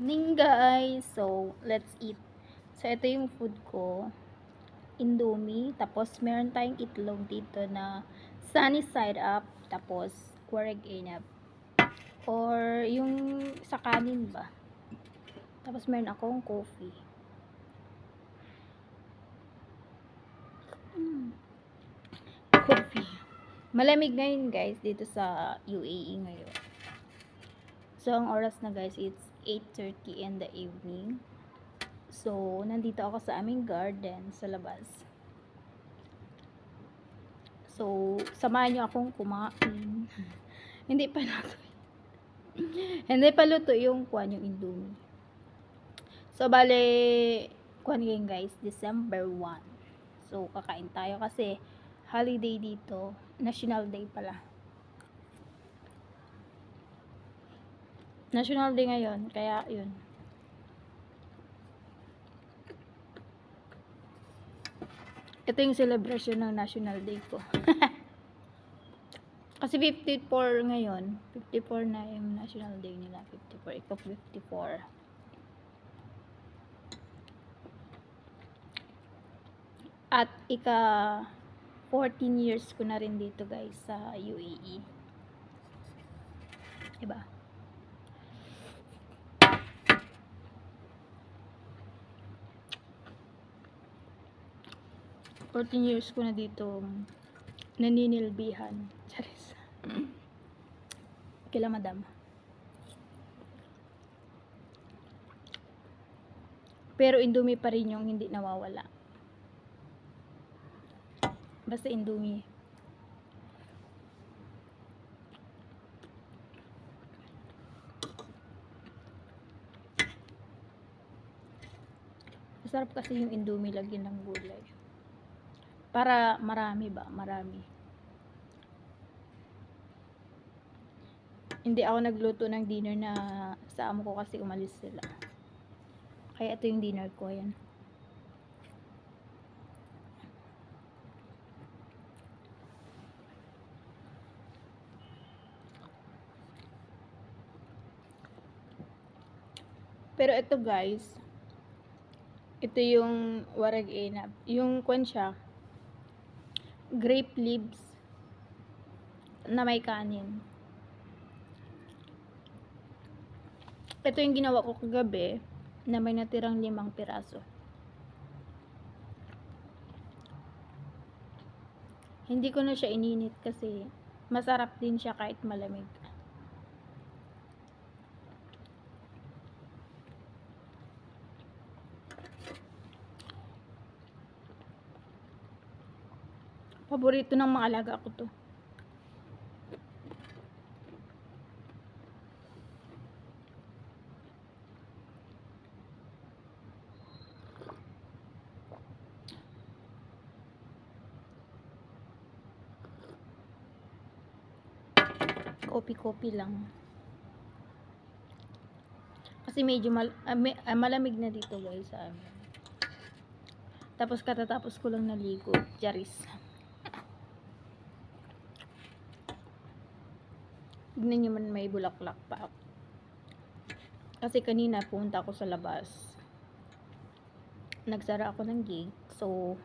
Evening guys. So, let's eat. So, ito yung food ko. Indomie. Tapos, meron tayong itlog dito na sunny side up. Tapos, wareg inap. Or, yung sa kanin ba. Tapos, meron akong coffee. Coffee. Malamig ngayon guys dito sa UAE ngayon. So, ang oras na guys, it's 8:30 in the evening. So, nandito ako sa aming garden sa labas. So, samahan nyo akong kumain. Hindi pa luto. Hindi pa luto yung kwan, yung indomie. So, bale, kwan ngayon guys, December 1. So, kakain tayo kasi holiday dito. National Day pala. National Day ngayon, kaya yun. Ito yung celebration ng National Day ko. Kasi 54 ngayon. 54 na yung National Day nila. 54. Ikaw 54. At 14 years ko na rin dito guys sa UAE. Diba? Years ko na dito naninilbihan. Charis. Kila madam. Pero Indomie pa rin yung hindi nawawala. Basta Indomie. Masarap kasi yung Indomie lagyan ng gulay. Para marami ba? Marami. Hindi ako nagluto ng dinner na sa amo ko kasi umalis sila. Kaya ito yung dinner ko. Ayan. Pero ito guys, ito yung warag inab. Yung kwan siya, grape leaves na may kanin. Ito yung ginawa ko kagabi na may natirang 5 piraso. Hindi ko na siya ininit kasi masarap din siya kahit malamig. Paborito ng mga alaga ko to. Kopi-kopi lang. Kasi medyo malamig na dito guys sa amin. Tapos katatapos ko lang naligo. Charis. Tignan nyo man may bulaklak pa. Kasi kanina pumunta ako sa labas. Nagsara ako ng gate. So,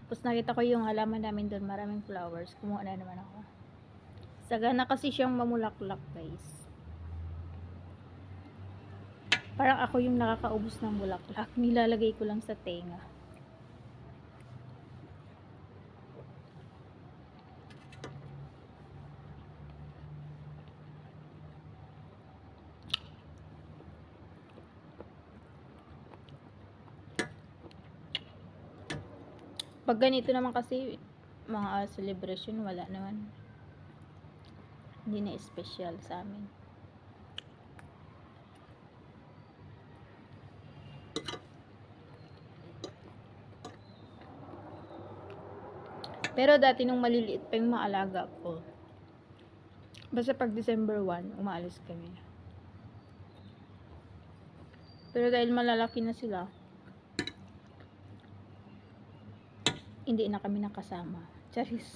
tapos nakita ko yung halaman namin doon. Maraming flowers. Kumuha na naman ako. Sagana kasi siyang mamulaklak guys. Parang ako yung nakakaubos ng bulaklak. Nilalagay ko lang sa tenga. Pag ganito naman kasi mga celebration, wala naman. Hindi na special sa amin. Pero dati nung maliliit pa yung mga alaga ko, basta pag December 1, umaalis kami. Pero dahil malalaki na sila, hindi na kami nakasama. Charis.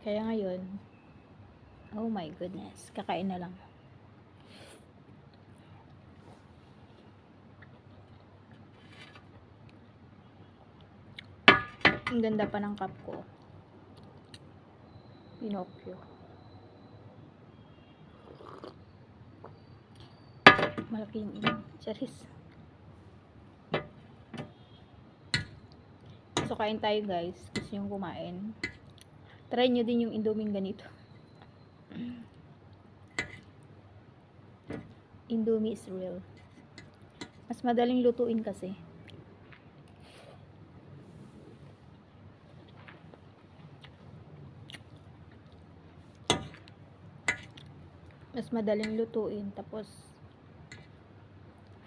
Kaya ngayon, oh my goodness, kakain na lang. Ang ganda pa ng cup ko. Pinocchio. Malaki yung ilong. Charis. So, kain tayo guys. Gusto nyo kumain. Try nyo din yung Indomie ganito. Indomie is real. Mas madaling lutuin kasi. Mas madaling lutuin. Tapos,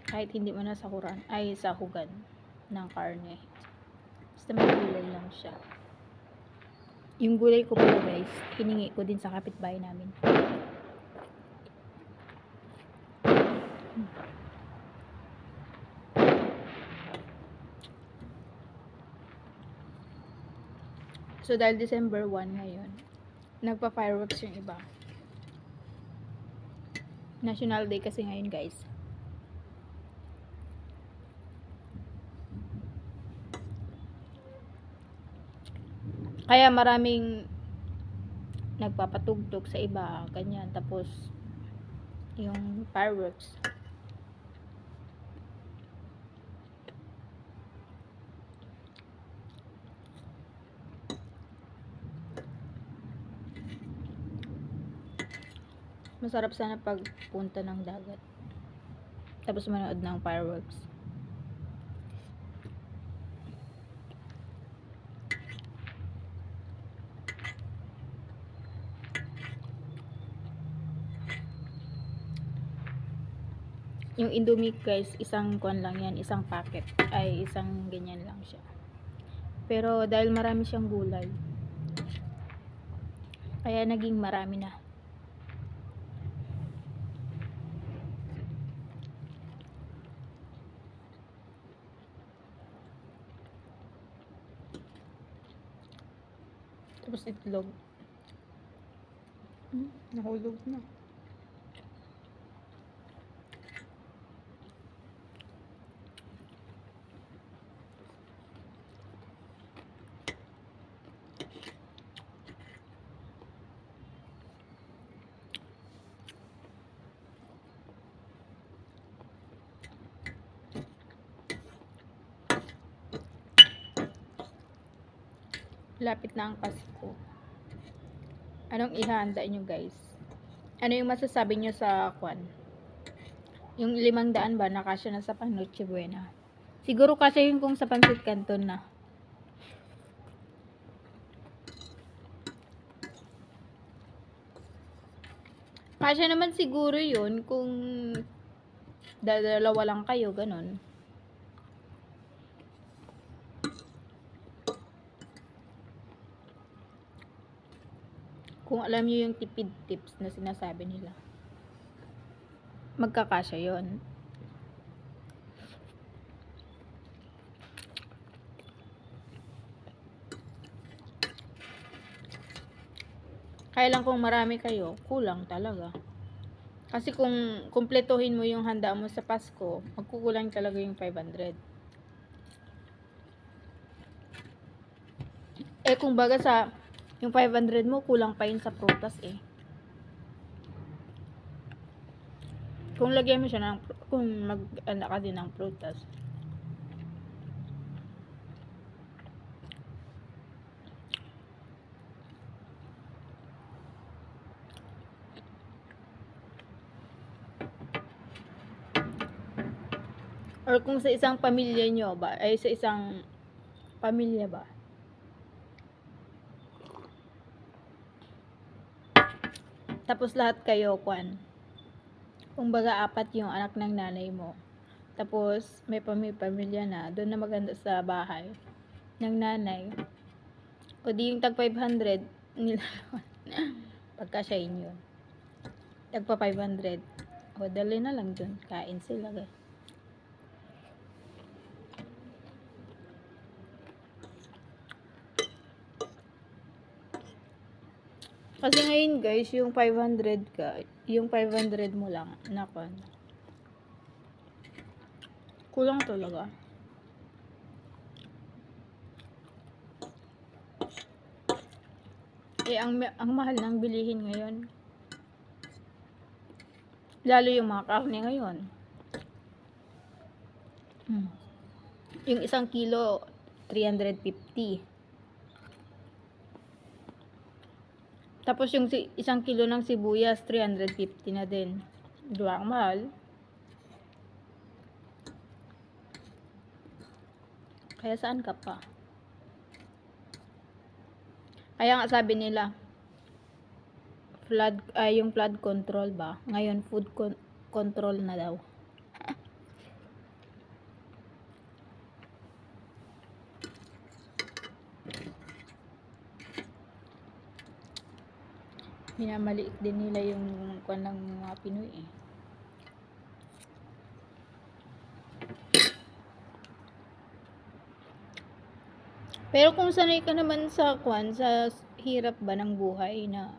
kahit hindi mo nasahuran, ay sahugan ng karne. Basta may gulay lang siya. Yung gulay ko pala guys, hiningi ko din sa kapitbahay namin. So, dahil December 1 ngayon, nagpa-fireworks yung iba. National Day kasi ngayon guys. Kaya maraming nagpapatugtog sa iba, ganyan. Tapos, yung fireworks. Masarap sana pagpunta ng dagat. Tapos manood ng fireworks. Yung Indomie guys, isang kuan lang yan, isang packet. Ay, isang ganyan lang siya. Pero dahil marami siyang gulay, kaya naging marami na. Tapos itlog. Nahulog na. Lapit na ang Pasko. Anong ihahanda nyo guys? Ano yung masasabi nyo sa kwan? Yung 500 ba nakasya na sa pang Noche Buena? Siguro kasya yung kung sa Pancit Canton na. Kasya naman siguro yun kung dalawa lang kayo, ganun. Kung alam niyo yung tipid tips na sinasabi nila, magkakasya yon. Kaya lang kung marami kayo, kulang talaga. Kasi kung kumpletuhin mo yung handa mo sa Pasko, magkukulang talaga yung 500. Eh kung baga sa yung 500 mo, kulang pa yun sa prutas eh. Kung lagyan mo siya ng, kung mag-anda ka din ng prutas. Or kung sa isang pamilya nyo ba, ay sa isang pamilya ba, tapos lahat kayo, kwan, kung baga 4 yung anak ng nanay mo, tapos may pamilya na, doon na maganda sa bahay ng nanay, o di yung tag 500 nila, pagkasyahin yun, tagpa 500, o dali na lang dun, kain sila guys. Kasi ngayon guys, yung 500 ka, yung 500 mo lang, nako, kulang talaga. Ang mahal ng bilihin ngayon. Lalo yung mga karne ngayon. Yung 1 kilo, 350. Tapos yung 1 kilo ng sibuyas, 350 na din. Diba, ang mahal. Kaya saan ka pa? Kaya nga sabi nila, yung flood control ba? Ngayon, food control na daw. Minamaliit din nila yung kwan ng mga Pinoy eh. Pero kung sanay ka naman sa kwan, sa hirap ba ng buhay na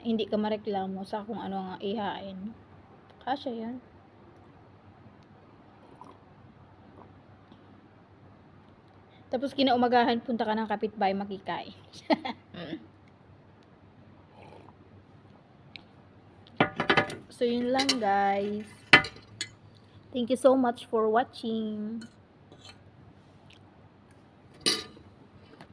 hindi ka mareklamo sa kung ano ang ihain, kasya yan. Tapos kinaumagahan, punta ka ng kapitbahay makikain. So, yun lang guys. Thank you so much for watching.